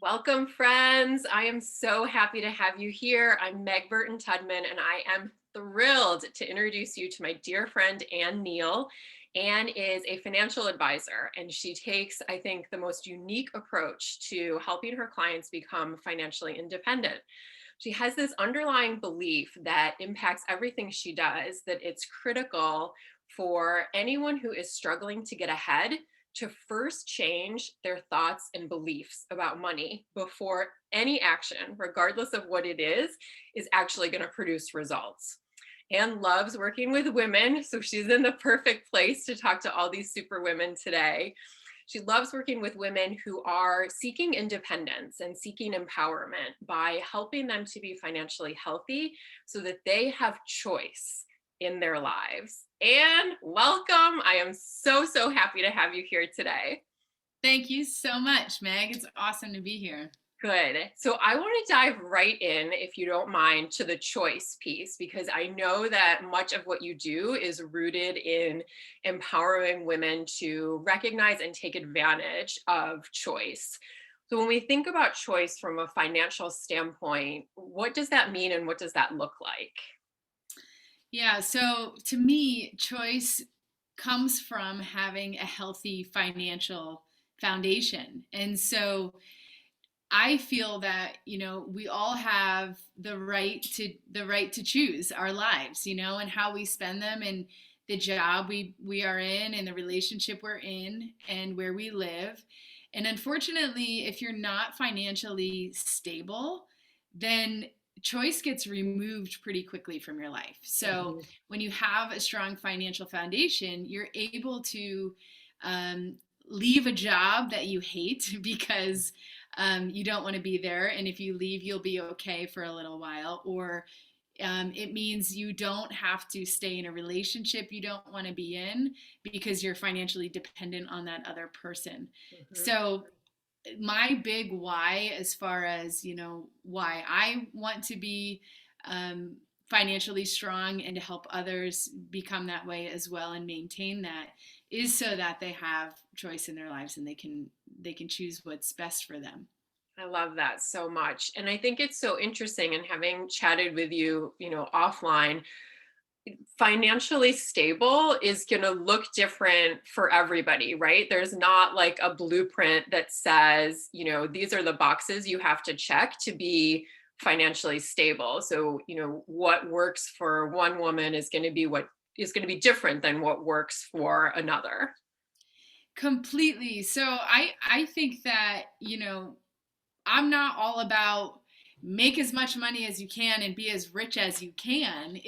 Welcome, friends. I am so happy to have you here. I'm Meg Burton Tudman, and I am thrilled to introduce you to my dear friend, Neal. Ann is a financial advisor, and she takes, I think, the most unique approach to helping her clients become financially independent. She has this underlying belief that impacts everything she does, that it's critical for anyone who is struggling to get ahead to first change their thoughts and beliefs about money before any action, regardless of what it is actually going to produce results. Anne loves working with women, so she's in the perfect place to talk to all these super women today. She loves working with women who are seeking independence and seeking empowerment by helping them to be financially healthy so that they have choice in their lives. And welcome. I am so happy to have you here today. Thank you so much, Meg. It's awesome to be here. Good. So I want to dive right in, if you don't mind, to the choice piece, because I know that much of what you do is rooted in empowering women to recognize and take advantage of choice. So when we think about choice from a financial standpoint, what does that mean and what does that look like? Yeah, so to me, choice comes from having a healthy financial foundation. And so I feel that, we all have the right to choose our lives, and how we spend them and the job we are in and the relationship we're in and where we live. And unfortunately, if you're not financially stable, then choice gets removed pretty quickly from your life. So Mhm. when you have a strong financial foundation, you're able to um, leave a job that you hate because you don't want to be there. And if you leave, you'll be okay for a little while. Or it means you don't have to stay in a relationship you don't want to be in because you're financially dependent on that other person. Mhm. So my big why, as far as why I want to be financially strong and to help others become that way as well and maintain that, is so that they have choice in their lives and they can choose what's best for them. I love that so much. And I think it's so interesting, and having chatted with you, offline, financially stable is going to look different for everybody, right? There's not like a blueprint that says, these are the boxes you have to check to be financially stable. So, what works for one woman is going to be what is going to be different than what works for another. Completely. So I think that, I'm not all about make as much money as you can and be as rich as you can.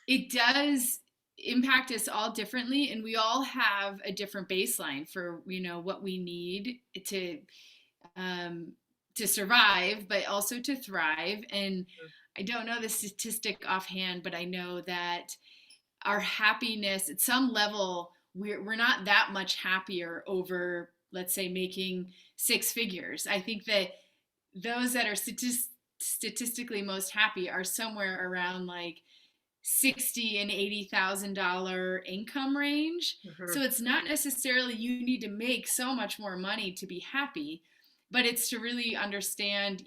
It does impact us all differently, and we all have a different baseline for what we need um, to survive, but also to thrive. And I don't know the statistic offhand, but I know that our happiness at some level, we're not that much happier over, let's say, making six figures. I think that those that are statistically most happy are somewhere around like 60 and $80,000 income range. Mhm. So it's not necessarily you need to make so much more money to be happy, but it's to really understand,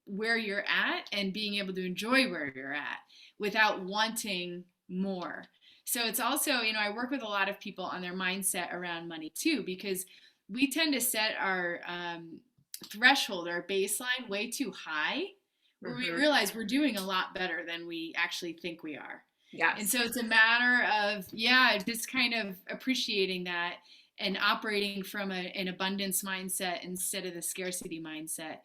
where you're at and being able to enjoy where you're at without wanting more. So it's also, I work with a lot of people on their mindset around money too, because we tend to set our threshold, our baseline, way too high, where we Mhm. realize we're doing a lot better than we actually think we are. And Yes. so it's a matter of, yeah, just kind of appreciating that and operating from an abundance mindset instead of the scarcity mindset.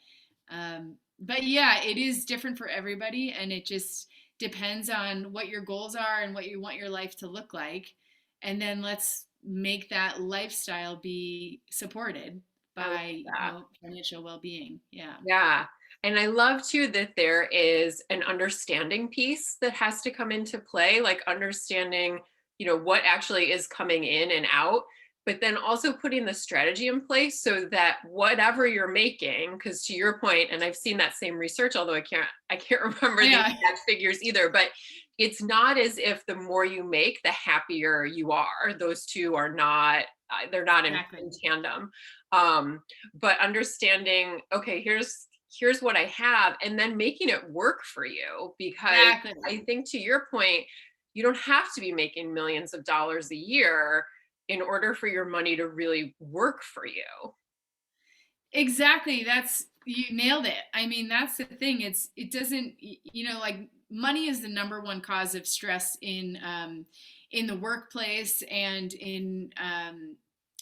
But yeah, it is different for everybody, and it just depends on what your goals are and what you want your life to look like. And then let's make that lifestyle be supported I love by, that. financial well-being. Yeah. Yeah. And I love too that there is an understanding piece that has to come into play, like understanding, what actually is coming in and out, but then also putting the strategy in place so that whatever you're making, because to your point, and I've seen that same research, although I can't remember the Yeah, exact figures either, but it's not as if the more you make, the happier you are. Those two are not, they're not in exactly. tandem. But understanding, okay, here's what I have, and then making it work for you, because I Exactly. think, to your point, you don't have to be making millions of dollars a year in order for your money to really work for you. Exactly. That's you nailed it. I mean, that's the thing. It doesn't like money is the number one cause of stress in the workplace and in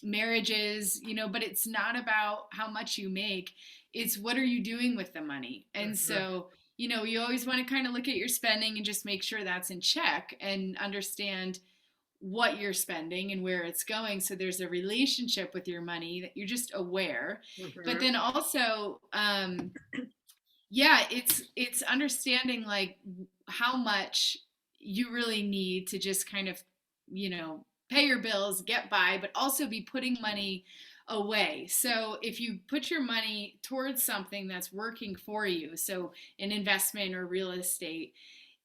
marriages, but it's not about how much you make. It's what are you doing with the money? And Mhm. so, you always want to kind of look at your spending and just make sure that's in check and understand what you're spending and where it's going, so there's a relationship with your money that you're just aware. But Mhm. then also yeah, it's understanding like how much you really need to just kind of pay your bills, get by, but also be putting money away. So if you put your money towards something that's working for you, so an investment or real estate,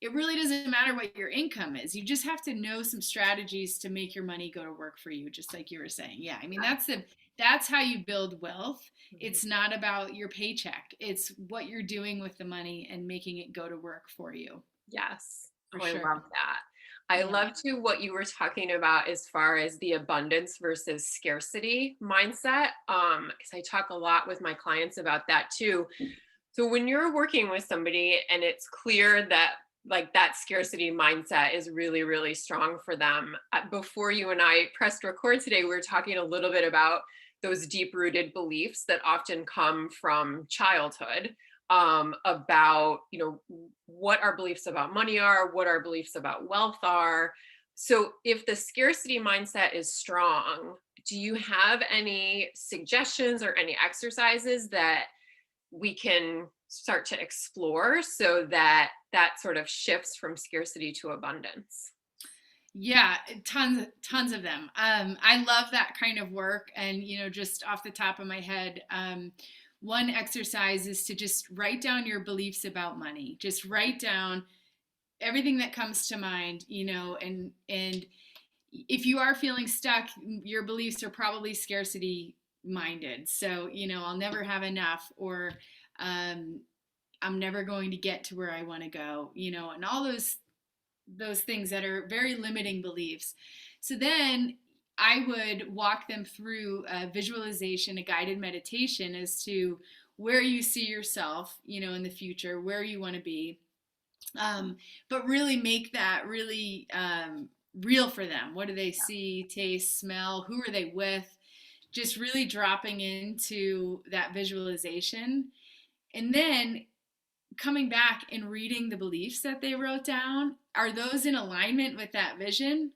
it really doesn't matter what your income is. You just have to know some strategies to make your money go to work for you, just like you were saying. Yeah, I mean that's how you build wealth. Mhm. It's not about your paycheck. It's what you're doing with the money and making it go to work for you. Yes. For Oh, I sure. love that. I Yeah. love too what you were talking about as far as the abundance versus scarcity mindset. Because I talk a lot with my clients about that too. So when you're working with somebody and it's clear that, like, that scarcity mindset is really, really strong for them. Before you and I pressed record today, we were talking a little bit about those deep rooted beliefs that often come from childhood, about, what our beliefs about money are, what our beliefs about wealth are. So if the scarcity mindset is strong, do you have any suggestions or any exercises that we can start to explore so that that sort of shifts from scarcity to abundance? Yeah, tons of them. I love that kind of work. And, just off the top of my head, one exercise is to just write down your beliefs about money. Just write down everything that comes to mind, and if you are feeling stuck, your beliefs are probably scarcity minded. So, I'll never have enough, or um, I'm never going to get to where I want to go, and all those things that are very limiting beliefs. So then I would walk them through a visualization, a guided meditation as to where you see yourself, in the future, where you want to be, but really make that really real for them. What do they see, taste, smell? Who are they with? Just really dropping into that visualization. And then coming back and reading the beliefs that they wrote down. Are those in alignment with that vision?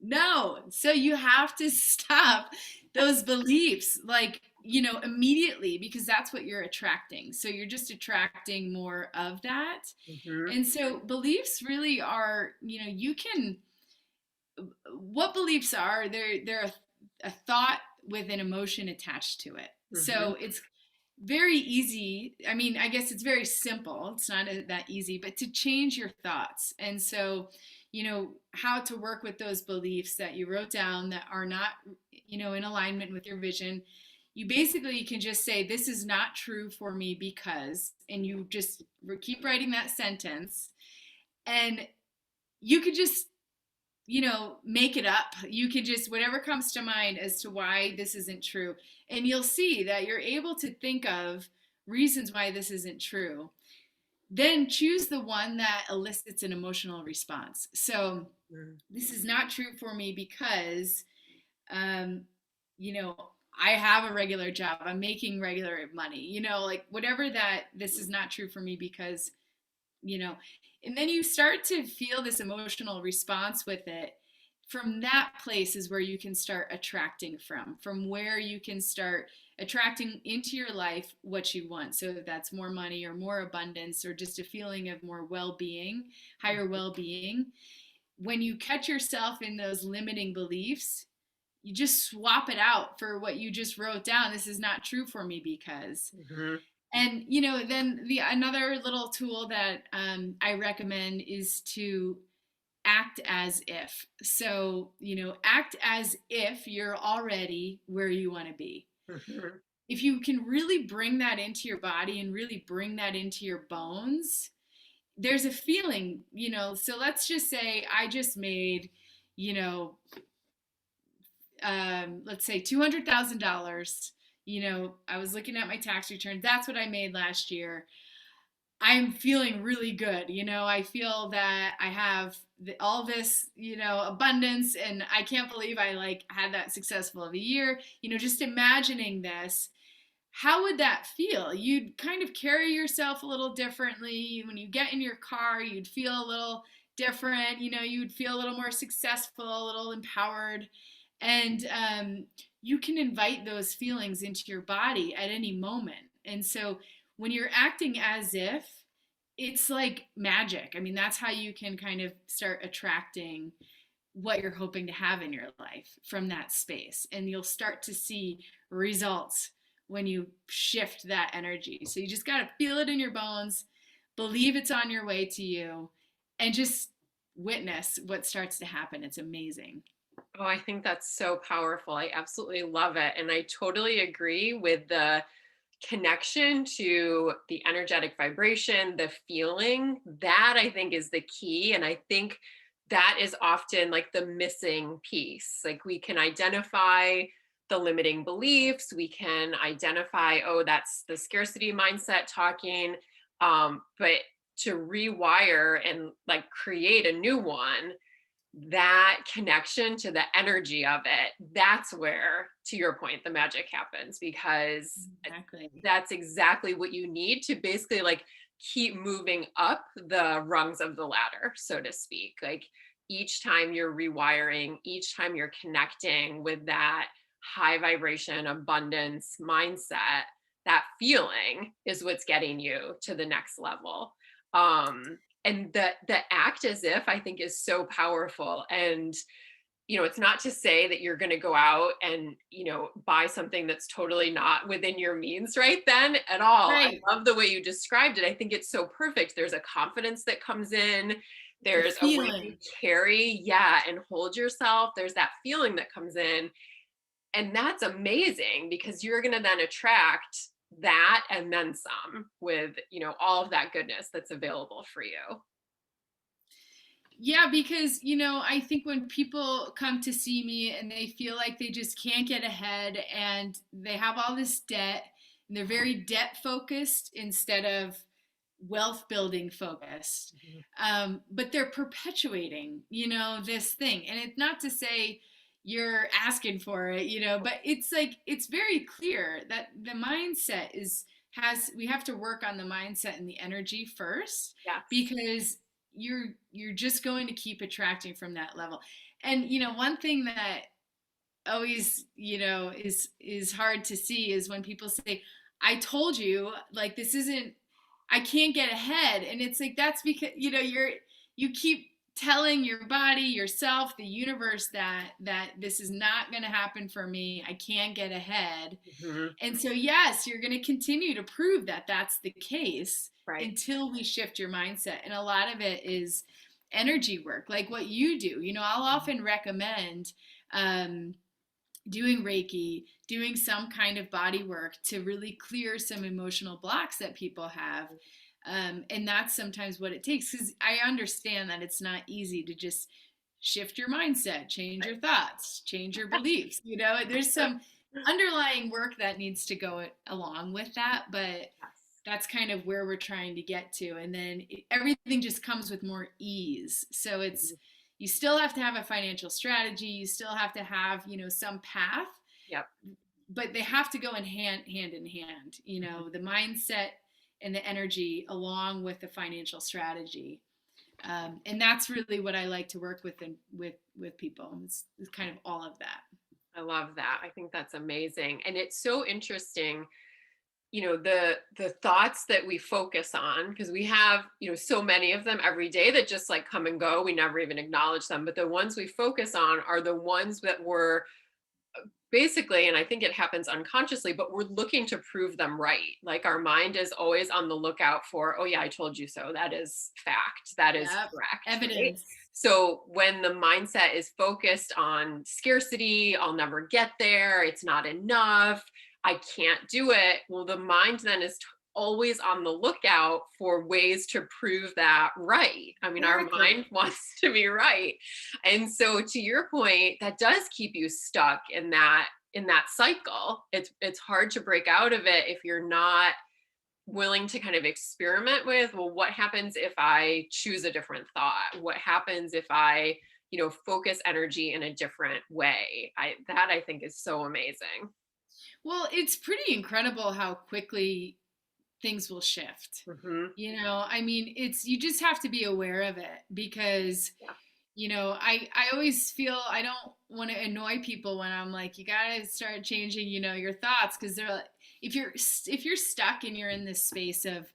No. So you have to stop those beliefs, like, immediately, because that's what you're attracting. So you're just attracting more of that. Hmm. And so beliefs really are, you can, what beliefs are, they're a thought with an emotion attached to it. Hmm. So it's very easy. I mean, I guess it's very simple. It's not that easy, but to change your thoughts. And so, how to work with those beliefs that you wrote down that are not, in alignment with your vision. You basically can just say, this is not true for me because, and you just keep writing that sentence. And you could just make it up. You can just, whatever comes to mind as to why this isn't true. And you'll see that you're able to think of reasons why this isn't true. Then choose the one that elicits an emotional response. So, this is not true for me because, um, you know, I have a regular job. I'm making regular money, like whatever that this is not true for me because, you know, and then you start to feel this emotional response with it. From that place is where you can start attracting from where you can start attracting into your life what you want. So if that's more money or more abundance or just a feeling of more well-being, higher well-being, when you catch yourself in those limiting beliefs, you just swap it out for what you just wrote down. This is not true for me because. Hmm. And then the another little tool that I recommend is to act as if. So act as if you're already where you want to be. Mhm. If you can really bring that into your body and really bring that into your bones, there's a feeling, so let's just say I just made, you know, let's say $200,000. I was looking at my tax return. That's what I made last year. I'm feeling really good. I feel that I have all this, abundance, and I can't believe I like had that successful of a year. Just imagining this, how would that feel? You'd kind of carry yourself a little differently. When you get in your car, you'd feel a little different. You'd feel a little more successful, a little empowered. And you can invite those feelings into your body at any moment. And so when you're acting as if, it's like magic. I mean, that's how you can kind of start attracting what you're hoping to have in your life from that space. And you'll start to see results when you shift that energy. So you just got to feel it in your bones, believe it's on your way to you, and just witness what starts to happen. It's amazing. Oh, I think that's so powerful. I absolutely love it. And I totally agree with the connection to the energetic vibration, the feeling. That I think is the key. And I think that is often like the missing piece. Like we can identify the limiting beliefs, we can identify, oh, that's the scarcity mindset talking. But to rewire and like create a new one, that connection to the energy of it, that's where, to your point, the magic happens, because Exactly. that's exactly what you need to basically like keep moving up the rungs of the ladder, so to speak. Like each time you're rewiring, each time you're connecting with that high vibration abundance mindset, that feeling is what's getting you to the next level. And the act as if, I think, is so powerful. And it's not to say that you're going to go out and buy something that's totally not within your means right then at all. I Right. love the way you described it. I think it's so perfect. There's a confidence that comes in, The there's a way you feeling. carry, yeah, and hold yourself. There's that feeling that comes in, and that's amazing, because you're going to then attract that and then some with all of that goodness that's available for you. Yeah, because, I think when people come to see me and they feel like they just can't get ahead and they have all this debt and they're very debt focused instead of wealth building focused, Mhm. but they're perpetuating, this thing. And it's not to say you're asking for it, but it's like, it's very clear that the mindset we have to work on the mindset and the energy first, Yes. because you're just going to keep attracting from that level. And one thing that always is hard to see is when people say, I told you, like, this isn't, I can't get ahead. And it's like, that's because you keep telling your body, yourself, the universe that this is not going to happen for me. I can't get ahead. Mhm. And so, yes, you're going to continue to prove that that's the case Right. until we shift your mindset. And a lot of it is energy work, like what you do. I'll often recommend doing Reiki, doing some kind of body work to really clear some emotional blocks that people have. And that's sometimes what it takes, because I understand that it's not easy to just shift your mindset, change your thoughts, change your beliefs. There's some underlying work that needs to go along with that, but Yes. that's kind of where we're trying to get to. And then everything just comes with more ease. So Mhm. you still have to have a financial strategy, you still have to have some path, Yep. but they have to go in hand in hand, Mhm. the mindset and the energy along with the financial strategy. And that's really what I like to work with, and with people. It's kind of all of that. I love that. I think that's amazing. And it's so interesting, the thoughts that we focus on, because we have, so many of them every day that just like come and go. We never even acknowledge them. But the ones we focus on are the ones that we're basically, and I think it happens unconsciously, but we're looking to prove them right. Like our mind is always on the lookout for, oh yeah, I told you so. That is fact. That is Yep. correct. Right. Evidence. So when the mindset is focused on scarcity, I'll never get there, it's not enough, I can't do it. Well, the mind then is always on the lookout for ways to prove that right. I mean, our Exactly. mind wants to be right. And so to your point, that does keep you stuck in that cycle. It's hard to break out of it if you're not willing to kind of experiment with, well, what happens if I choose a different thought? What happens if I, focus energy in a different way? I think is so amazing. Well, it's pretty incredible how quickly things will shift. Hmm. I mean, it's you just have to be aware of it because Yeah. I always feel I don't want to annoy people when I'm like, you gotta start changing, your thoughts because they're like, if you're stuck and you're in this space of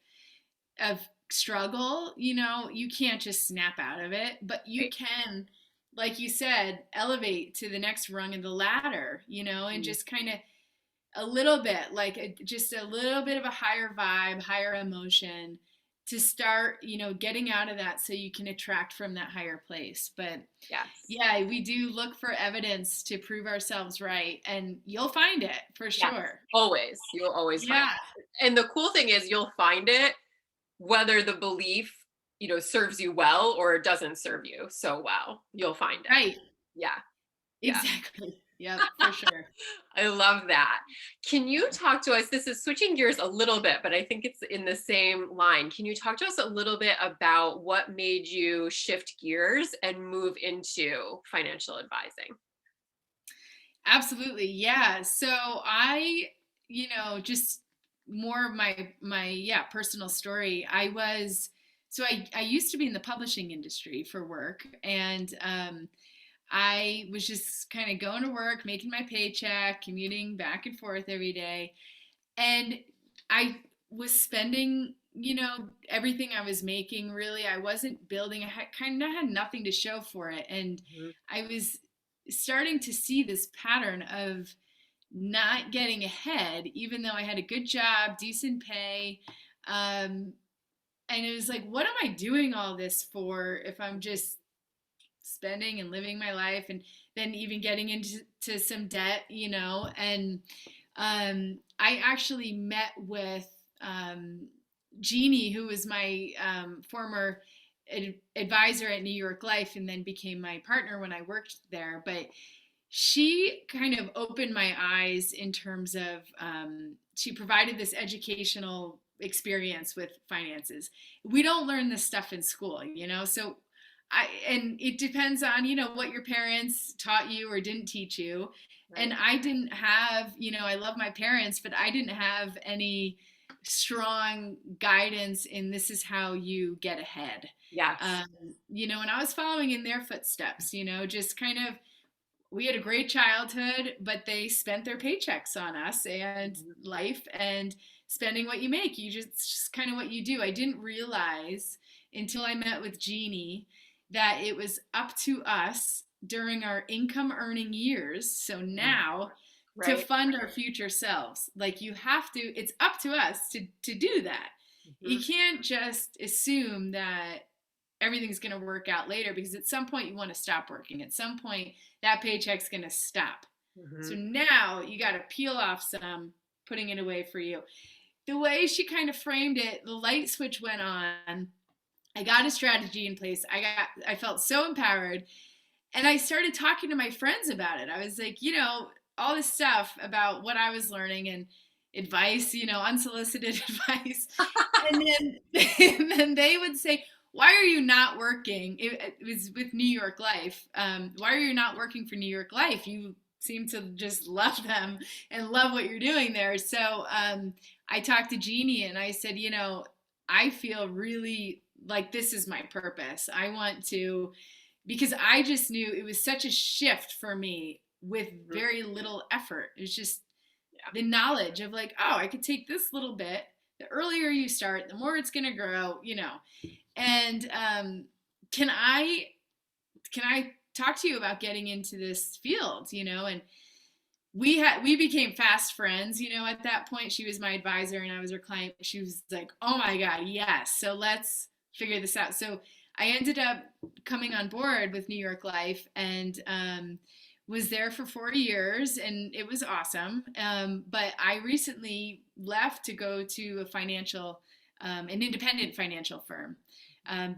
struggle, you can't just snap out of it, but you Right. can, like you said, elevate to the next rung of the ladder, and Mm. just kind of a little bit like just a little bit of a higher vibe, higher emotion to start, getting out of that so you can attract from that higher place. But Yes. yeah, we do look for evidence to prove ourselves right, and you'll find it for Yes. sure. Always. You'll always find Yeah, it. And the cool thing is you'll find it whether the belief, serves you well or it doesn't serve you so well. You'll find it. right. Yeah. Yeah. Exactly. Yep, for sure. I love that. Can you talk to us? This is switching gears a little bit, but I think it's in the same line. Can you talk to us a little bit about what made you shift gears and move into financial advising? Absolutely. Yeah. So just more of my yeah, personal story. I used to be in the publishing industry for work, and I was just kind of going to work, making my paycheck, commuting back and forth every day. And I was spending, everything I was making really. I wasn't building, I kind of had nothing to show for it. And Mhm. I was starting to see this pattern of not getting ahead, even though I had a good job, decent pay. Um, and it was like, what am I doing all this for if I'm just spending and living my life and then even getting into some debt, and I actually met with Jeannie, who was my former advisor at New York Life and then became my partner when I worked there. But she kind of opened my eyes in terms of she provided this educational experience with finances. We don't learn this stuff in school, so and it depends on, what your parents taught you or didn't teach you. And Right. I didn't have, I love my parents, but I didn't have any strong guidance in this is how you get ahead. Yes. And I was following in their footsteps, just kind of, we had a great childhood, but they spent their paychecks on us and Mhm. life and spending what you make. Just kind of what you do. I didn't realize until I met with Jeannie that it was up to us during our income earning years. So Mhm. now to Right. fund our future selves, like you have to, it's up to us to do that. You Mhm. can't just assume that everything's going to work out later because at some point you want to stop working. At some point that paycheck's going to stop. So Mhm. now you got to peel off some, putting it away for you. The way she kind of framed it, the light switch went on. I got a strategy in place. I felt so empowered, and I started talking to my friends about it. I was like, all this stuff about what I was learning and advice, unsolicited advice. And then and then they would say, "Why are you not working?" It was with New York Life. Why are you not working for New York Life? You seem to just love them and love what you're doing there. So I talked to Jeannie and I said, I feel really like this is my purpose. I want to, because I just knew it was such a shift for me with Mhm. very little effort. It was just Yeah. the knowledge of like, oh, I could take this little bit. The earlier you start, the more it's going to grow, And can I talk to you about getting into this field, And we became fast friends, at that point. She was my advisor and I was her client. She was like, oh my God, yes. So let's figure this out. So I ended up coming on board with New York Life, and was there for 4 years and it was awesome. But I recently left to go to an independent financial firm,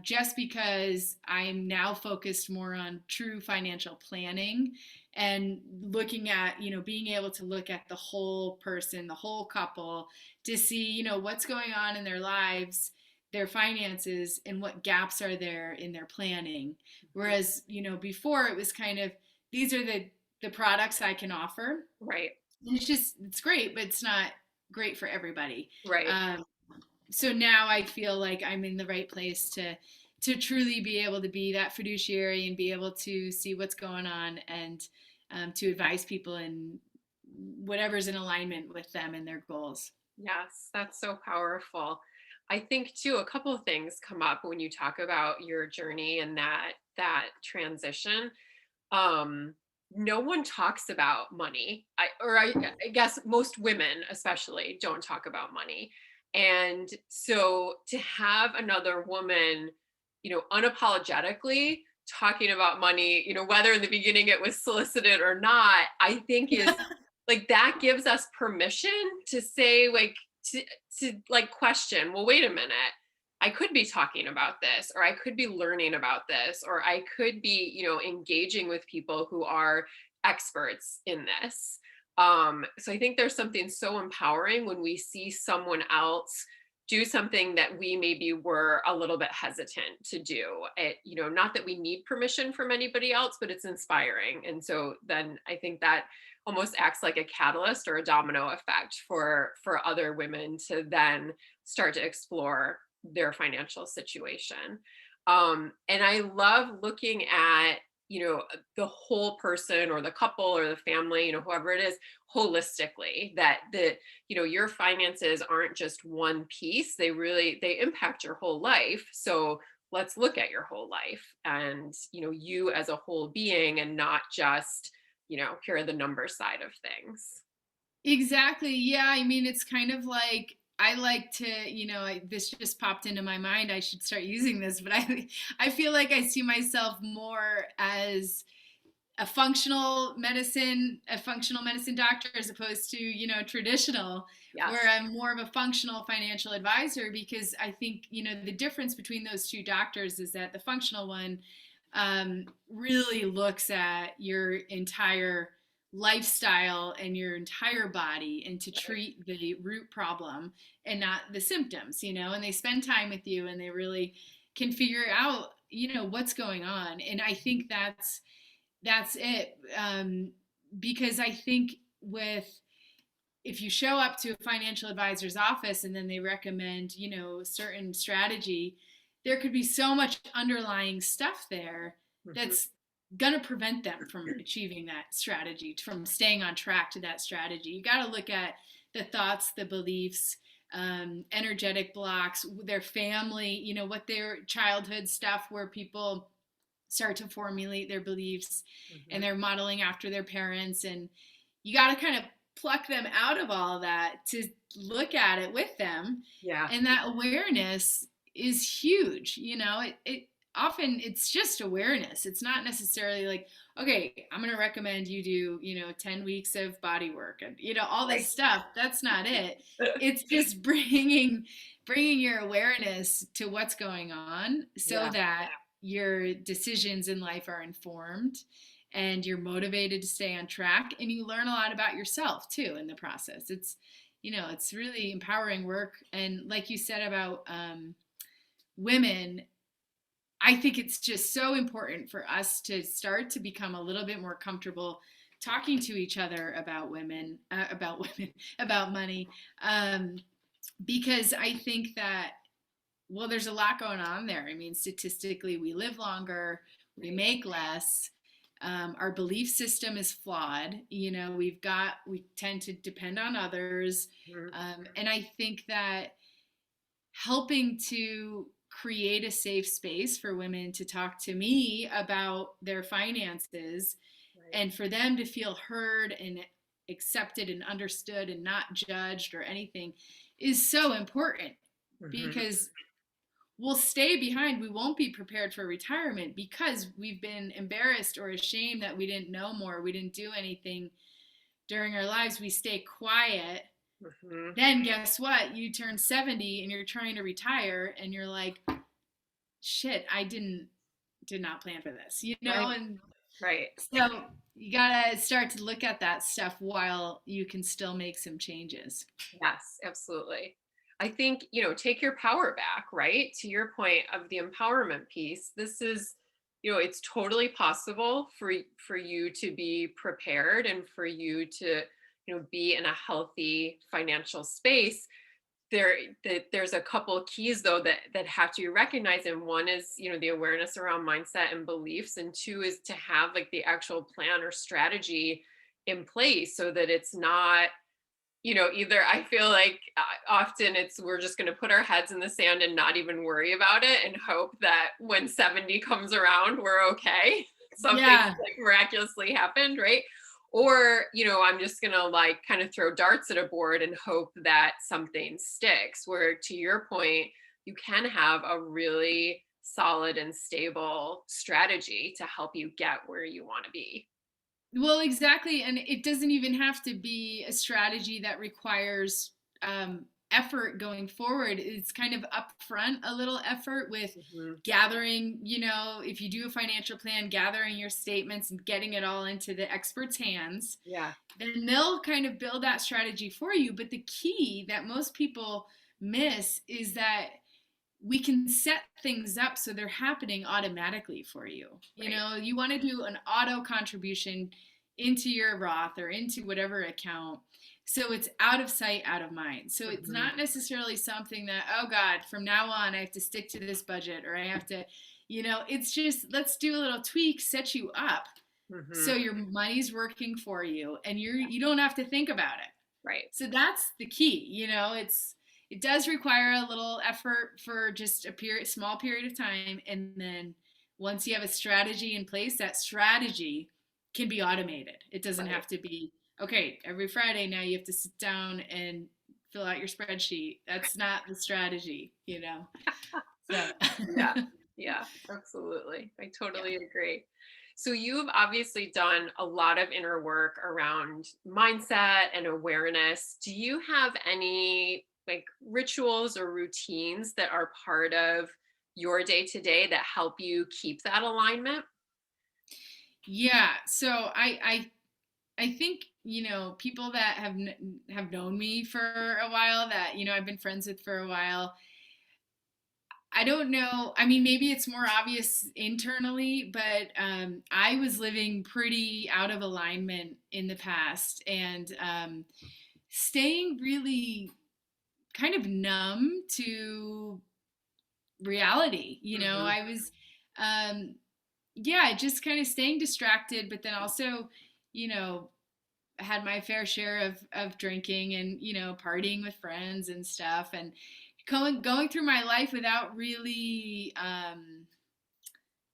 just because I'm now focused more on true financial planning and looking at, being able to look at the whole person, the whole couple, to see, what's going on in their lives, their finances, and what gaps are there in their planning. Whereas, before it was kind of, these are the products I can offer. Right. And it's great, but it's not great for everybody. Right. So now I feel like I'm in the right place to truly be able to be that fiduciary and be able to see what's going on, and to advise people in whatever's in alignment with them and their goals. Yes, that's so powerful. I think too, a couple of things come up when you talk about your journey and that transition. Um, no one talks about money. I guess most women especially don't talk about money. And so to have another woman, unapologetically talking about money, whether in the beginning it was solicited or not, I think is like that gives us permission to say like to like question, well, wait a minute. I could be talking about this, or I could be learning about this, or I could be, engaging with people who are experts in this. So I think there's something so empowering when we see someone else do something that we maybe were a little bit hesitant to do. Not that we need permission from anybody else, but it's inspiring. And so then I think that almost acts like a catalyst or a domino effect for other women to then start to explore their financial situation. And I love looking at, the whole person or the couple or the family, whoever it is, holistically, that your finances aren't just one piece. They impact your whole life. So let's look at your whole life and, you as a whole being, and not just, here are the number side of things. Exactly. Yeah. I mean, it's kind of like, I like to, this just popped into my mind. I should start using this, but I feel like I see myself more as a functional medicine doctor, as opposed to, traditional, Yes. where I'm more of a functional financial advisor, because I think, the difference between those two doctors is that the functional one really looks at your entire lifestyle and your entire body, and to treat the root problem and not the symptoms, and they spend time with you and they really can figure out, what's going on. And I think that's it. Because I think if you show up to a financial advisor's office and then they recommend, certain strategy, there could be so much underlying stuff there that's going to prevent them from achieving that strategy, from staying on track to that strategy. You got to look at the thoughts, the beliefs, energetic blocks, their family, what their childhood stuff, where people start to formulate their beliefs and they're modeling after their parents. And you got to kind of pluck them out of all that to look at it with them. Yeah. And that awareness is huge. It often, it's just awareness. It's not necessarily like, okay, I'm going to recommend you do, 10 weeks of body work and, all this stuff. That's not it. It's just bringing your awareness to what's going on, so that your decisions in life are informed and you're motivated to stay on track, and you learn a lot about yourself too in the process. It's really empowering work. And like you said about women, I think it's just so important for us to start to become a little bit more comfortable talking to each other about about money, because I think that, well, there's a lot going on there. I mean, statistically, we live longer, we make less. Our belief system is flawed. We tend to depend on others. And I think that helping to create a safe space for women to talk to me about their finances, and for them to feel heard and accepted and understood and not judged or anything, is so important. Because we'll stay behind. We won't be prepared for retirement because we've been embarrassed or ashamed that we didn't know more, we didn't do anything during our lives. We stay quiet. Hmm. Then guess what? You turn 70 and you're trying to retire and you're like, shit, did not plan for this, Right. And Right. so you gotta start to look at that stuff while you can still make some changes. Yes, absolutely. I think, take your power back, right? To your point of the empowerment piece, this is, it's totally possible for you to be prepared and for you to, be in a healthy financial space. There's a couple of keys though that have to be recognized, and one is the awareness around mindset and beliefs, and two is to have like the actual plan or strategy in place so that it's not either. I feel like often we're just going to put our heads in the sand and not even worry about it and hope that when 70 comes around, we're okay. Something Yeah. like miraculously happened, right? Or, I'm just going to like kind of throw darts at a board and hope that something sticks. Where to your point, you can have a really solid and stable strategy to help you get where you want to be. Well, exactly. And it doesn't even have to be a strategy that requires effort going forward. It's kind of upfront, a little effort with Mhm. gathering, if you do a financial plan, gathering your statements and getting it all into the expert's hands. Yeah. Then they'll kind of build that strategy for you. But the key that most people miss is that we can set things up so they're happening automatically for you. Right. You want to do an auto contribution into your Roth or into whatever account. So it's out of sight, out of mind. So it's Mhm. not necessarily something that, oh God, from now on I have to stick to this budget or I have to, it's just let's do a little tweak, set you up so Mhm. your money's working for you and you don't have to think about it. Right. So that's the key. It does require a little effort for just small period of time, and then once you have a strategy in place, that strategy can be automated. It doesn't Right. have to be okay. Every Friday now you have to sit down and fill out your spreadsheet. That's not the strategy. So Yeah. Yeah, absolutely. I yeah. totally agree. So you've obviously done a lot of inner work around mindset and awareness. Do you have any like rituals or routines that are part of your day to day that help you keep that alignment? Yeah. So I think people that have known me for a while, that I've been friends with for a while. I don't know. I mean, maybe it's more obvious internally, but I was living pretty out of alignment in the past and staying really kind of numb to reality. Hmm. I was, um, yeah, just kind of staying distracted, but then also, you know, had my fair share of drinking and partying with friends and stuff and going through my life without really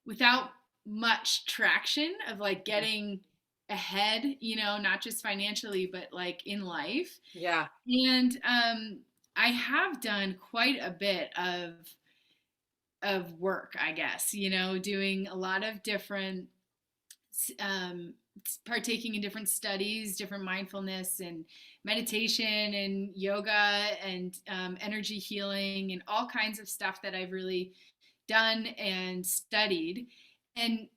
without much traction of like getting ahead, not just financially but like in life. Yeah. And I have done quite a bit of work, I guess, doing a lot of different um, partaking in different studies, different mindfulness and meditation and yoga and energy healing and all kinds of stuff that I've really done and studied. And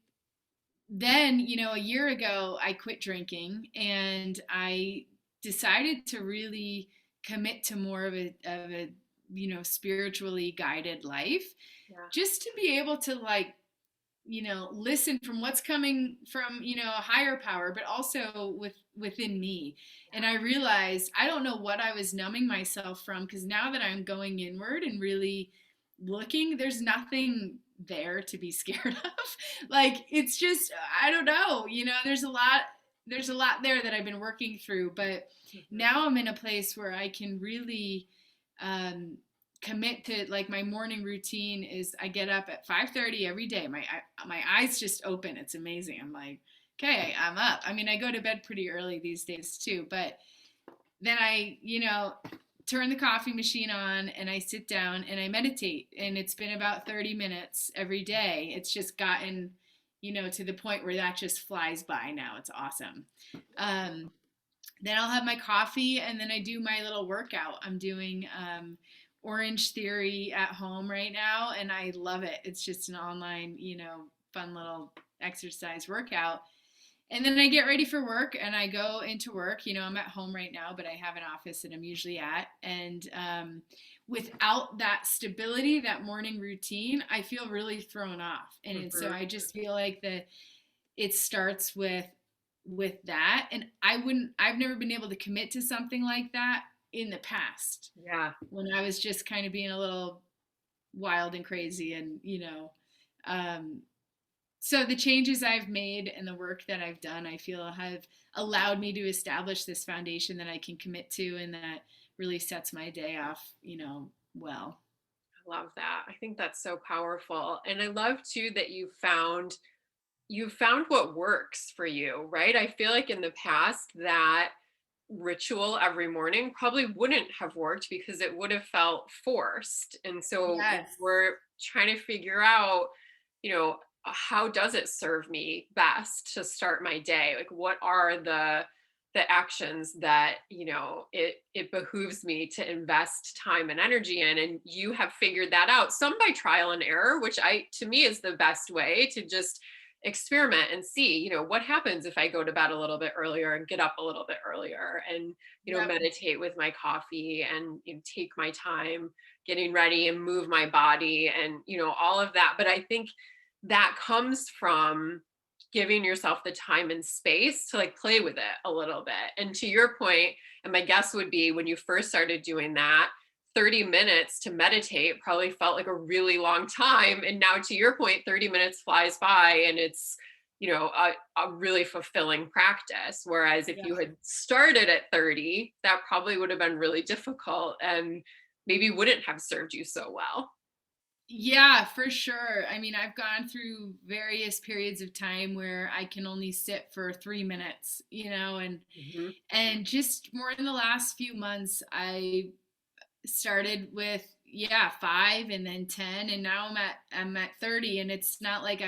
then, a year ago, I quit drinking and I decided to really commit to more of a spiritually guided life, Yeah. just to be able to like listen from what's coming from a higher power, but also within me. And I realized I don't know what I was numbing myself from, because now that I'm going inward and really looking, there's nothing there to be scared of. Like it's just, I don't know, there's a lot there that I've been working through, but Hmm. now I'm in a place where I can really um, commit to, like, my morning routine is I get up at 5:30 every day. My eyes just open. It's amazing. I'm like, okay, I'm up. I mean, I go to bed pretty early these days too, but then I turn the coffee machine on and I sit down and I meditate. And it's been about 30 minutes every day. It's just gotten, to the point where that just flies by now. It's awesome. Um, then I'll have my coffee and then I do my little workout. I'm doing Orange Theory at home right now and I love it. It's just an online, fun little exercise workout. And then I get ready for work and I go into work. I'm at home right now, but I have an office that I'm usually at. And without that stability, that morning routine, I feel really thrown off. And so I just feel like it starts with that. And I've never been able to commit to something like that in the past. Yeah. When I was just kind of being a little wild and crazy and, so the changes I've made and the work that I've done, I feel have allowed me to establish this foundation that I can commit to and that really sets my day off, well. I love that. I think that's so powerful. And I love too that you found what works for you, right? I feel like in the past that ritual every morning probably wouldn't have worked because it would have felt forced. And so Yes. we're trying to figure out, how does it serve me best to start my day? Like what are the actions that, it behooves me to invest time and energy in, and you have figured that out, some by trial and error, which to me is the best way to just experiment and see, what happens if I go to bed a little bit earlier and get up a little bit earlier and, Yep. meditate with my coffee and take my time getting ready and move my body and, all of that. But I think that comes from giving yourself the time and space to like play with it a little bit. And to your point, and my guess would be when you first started doing that, 30 minutes to meditate probably felt like a really long time. And now to your point, 30 minutes flies by and it's, a really fulfilling practice. Whereas if Yeah. you had started at 30, that probably would have been really difficult and maybe wouldn't have served you so well. Yeah, for sure. I mean, I've gone through various periods of time where I can only sit for 3 minutes, Mhm. and just more in the last few months, I started with, yeah, 5 and then 10 and now I'm at 30 and it's not like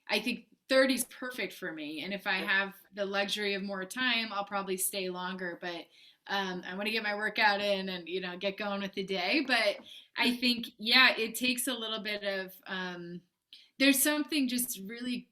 I think 30 is perfect for me. And if I have the luxury of more time, I'll probably stay longer, but I want to get my workout in and, get going with the day. But I think, yeah, it takes a little bit of, there's something just really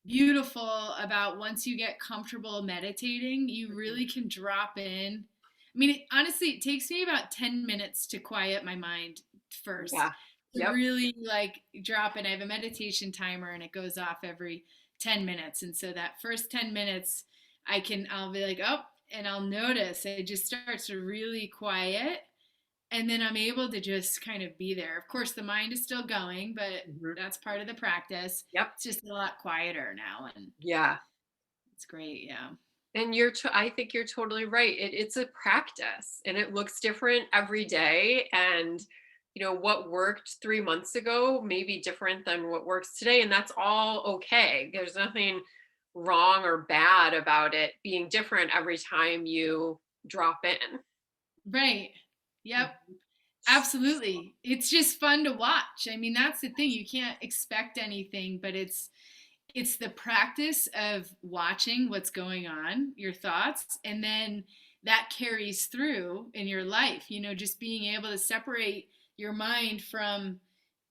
beautiful about once you get comfortable meditating, you really can drop in. I mean, honestly, it takes me about 10 minutes to quiet my mind first. Yeah. To Yep. really like drop in. I have a meditation timer and it goes off every 10 minutes. And so that first 10 minutes, I'll be like, oh, and I'll notice it just starts to really quiet. And then I'm able to just kind of be there. Of course, the mind is still going, but Mhm. that's part of the practice. Yep. It's just a lot quieter now, and Yeah. it's great. Yeah. And I think you're totally right. It's a practice and it looks different every day. And, what worked 3 months ago may be different than what works today. And that's all okay. There's nothing wrong or bad about it being different every time you drop in. Right. Yep. Mhm. Absolutely. It's just fun to watch. I mean, that's the thing. You can't expect anything, but it's the practice of watching what's going on, your thoughts, and then that carries through in your life. Just being able to separate your mind from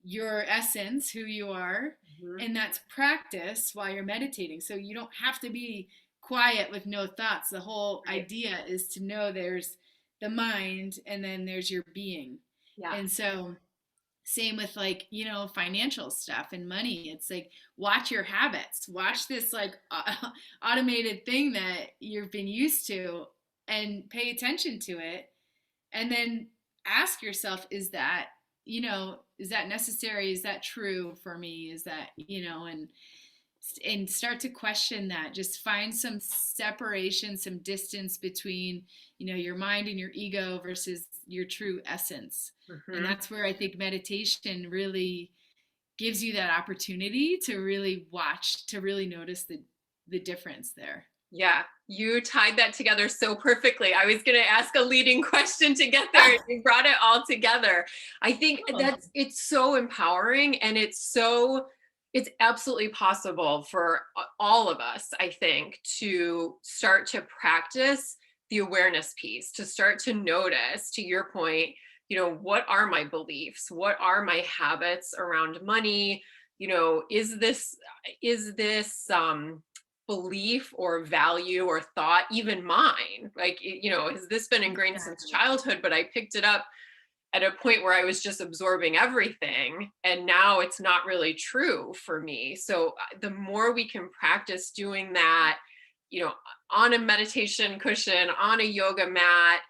your essence, who you are, Mhm. and that's practice while you're meditating. So you don't have to be quiet with no thoughts. The whole Right. idea is to know there's the mind and then there's your being. Yeah. And so same with like, financial stuff and money. It's like watch your habits. Watch this like automated thing that you've been used to and pay attention to it and then ask yourself, is that necessary? Is that true for me? Is that, and start to question that. Just find some separation, some distance between, your mind and your ego versus your true essence. And Mhm. that's where I think meditation really gives you that opportunity to really watch, to really notice the difference there. Yeah, you tied that together so perfectly. I was going to ask a leading question to get there. You brought it all together. I think Cool. it's so empowering, and it's absolutely possible for all of us, I think, to start to practice the awareness piece, to start to notice, to your point, what are my beliefs? What are my habits around money? Is this belief or value or thought even mine? Like, has this been ingrained since Exactly. childhood, but I picked it up at a point where I was just absorbing everything, and now it's not really true for me. So the more we can practice doing that, you know, on a meditation cushion, on a yoga mat,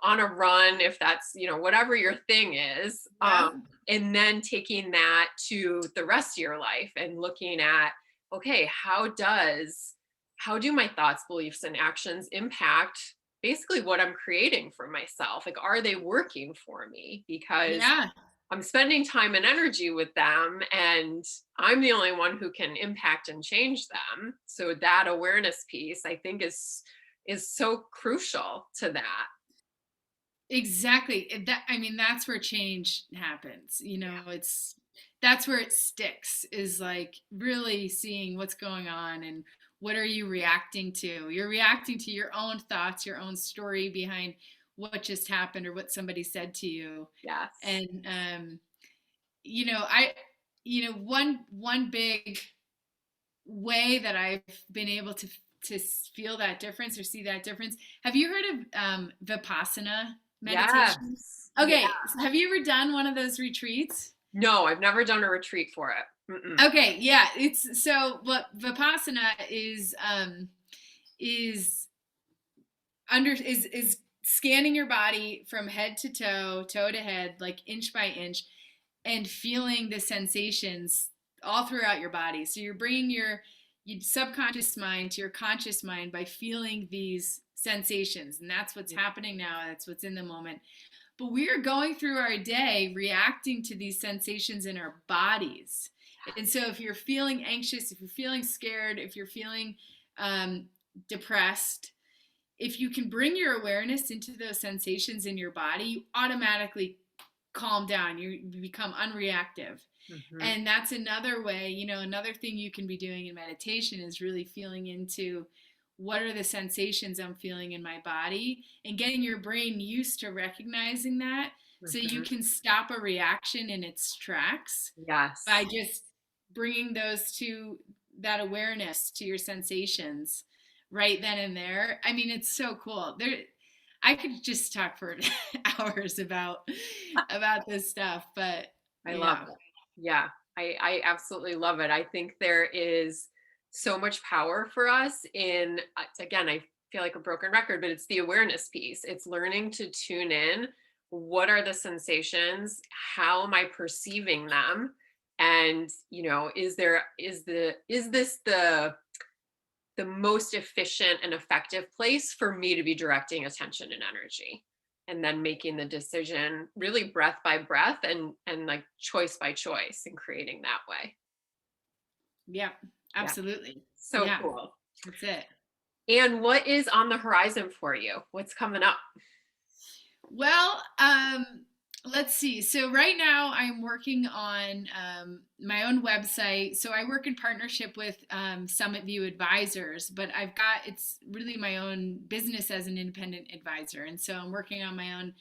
on a run, if that's, whatever your thing is, Yeah. and then taking that to the rest of your life and looking at, okay, how do my thoughts, beliefs, and actions impact basically what I'm creating for myself? Like, are they working for me? Because Yeah. I'm spending time and energy with them, and I'm the only one who can impact and change them. So that awareness piece, I think, is so crucial to that. Exactly. That, I mean, that's where change happens. It's that's where it sticks, is like really seeing what's going on and what are you reacting to. You're reacting to your own thoughts, your own story behind what just happened or what somebody said to you. Yes. And I one big way that I've been able to feel that difference or see that difference. Have you heard of Vipassana meditation? Yes. Yeah. Okay, so have you ever done one of those retreats? No, I've never done a retreat for it. Mm-mm. Okay, yeah, it's so what Vipassana is is scanning your body from head to toe, toe to head, like inch by inch, and feeling the sensations all throughout your body. So you're bringing your subconscious mind to your conscious mind by feeling these sensations. And that's what's happening now. That's what's in the moment. But we are going through our day reacting to these sensations in our bodies. And so if you're feeling anxious, if you're feeling scared, if you're feeling depressed, if you can bring your awareness into those sensations in your body, you automatically calm down. You become unreactive. Mm-hmm. And that's another way, another thing you can be doing in meditation is really feeling into what are the sensations I'm feeling in my body and getting your brain used to recognizing that so you Mm-hmm. can stop a reaction in its tracks by Yes. just bringing those to that awareness to your sensations right then and there. I mean, it's so cool. I could just talk for hours about this stuff, but I love yeah. it. Yeah, I absolutely love it. I think there is so much power for us in, again, I feel like a broken record, but it's the awareness piece. It's learning to tune in. What are the sensations? How am I perceiving them? And, is this the most efficient and effective place for me to be directing attention and energy, and then making the decision really breath by breath and like choice by choice, and creating that way. Yeah, Yeah, absolutely. so Yeah, cool. that's it. And what is on the horizon for you? What's coming up? Well, let's see. So right now I'm working on my own website. So I work in partnership with Summit View Advisors, but it's really my own business as an independent advisor. And so I'm working on my own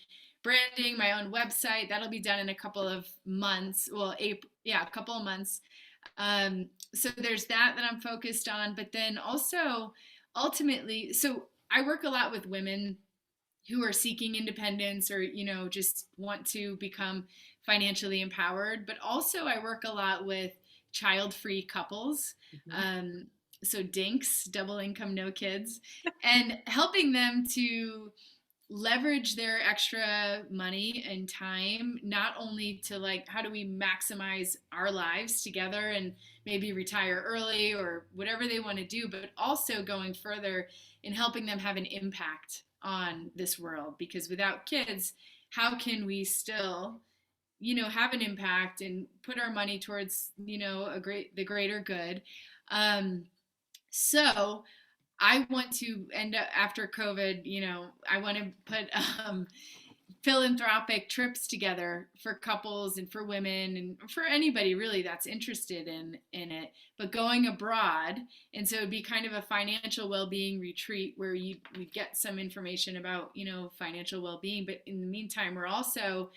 branding, my own website. That'll be done in a couple of months. Well, April, yeah, a couple of months. So there's that I'm focused on, but then also ultimately, so I work a lot with women who are seeking independence or just want to become financially empowered, but also I work a lot with child-free couples, Mhm. um, so dinks, double income, no kids, and helping them to leverage their extra money and time, not only to like how do we maximize our lives together and maybe retire early or whatever they want to do, but also going further in helping them have an impact on this world, because without kids, how can we still have an impact and put our money towards the greater good. So I want to end up after COVID, I want to put philanthropic trips together for couples and for women and for anybody really that's interested in it, but going abroad. And so it'd be kind of a financial well-being retreat where you get some information about financial well-being, but in the meantime we're also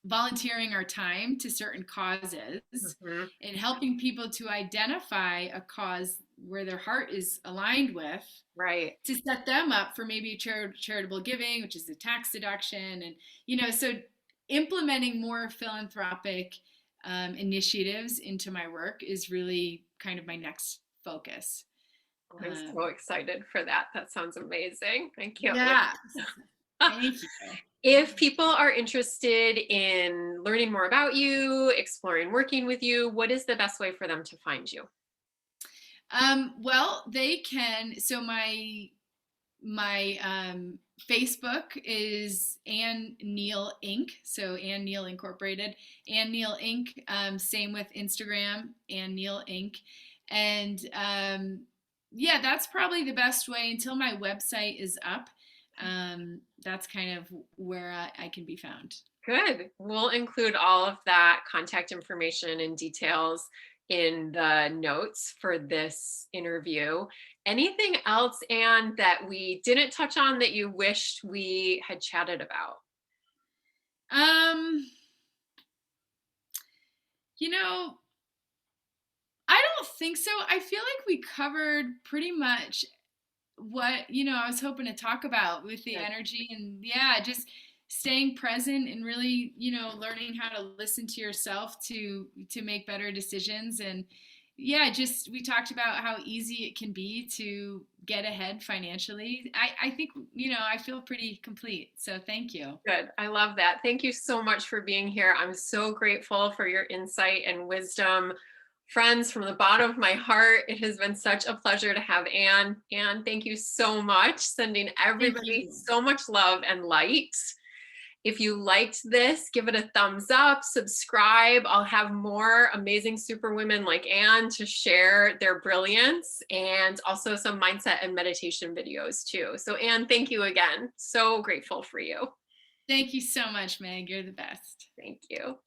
volunteering our time to certain causes Mhm. and helping people to identify a cause where their heart is aligned with, Right. to set them up for maybe charitable giving, which is a tax deduction. And, so implementing more philanthropic initiatives into my work is really kind of my next focus. I'm Um, so excited for that. That sounds amazing. I can't yeah, wait. thank you. If people are interested in learning more about you, exploring working with you, what is the best way for them to find you? Well, they can. So my Facebook is Ann Neal Inc. So Ann Neal Incorporated, Ann Neal Inc. Same with Instagram, Ann Neal Inc. And yeah, that's probably the best way until my website is up. That's kind of where I can be found. Good. We'll include all of that contact information and details in the notes for this interview. Anything else, Anne, that we didn't touch on that you wished we had chatted about? Um, you know, I don't think so. I feel like we covered pretty much what I was hoping to talk about with the Good. energy, and yeah, just staying present and really learning how to listen to yourself to make better decisions. And yeah, just we talked about how easy it can be to get ahead financially. I think I feel pretty complete, so thank you. Good. I love that. Thank you so much for being here. I'm so grateful for your insight and wisdom. Friends, from the bottom of my heart, it has been such a pleasure to have Anne. Anne, thank you so much. Sending Thank everybody you. so much love and light. If you liked this, give it a thumbs up, subscribe. I'll have more amazing superwomen like Anne to share their brilliance, and also some mindset and meditation videos too. So Anne, thank you again. So grateful for you. Thank you so much, Meg. You're the best. Thank you.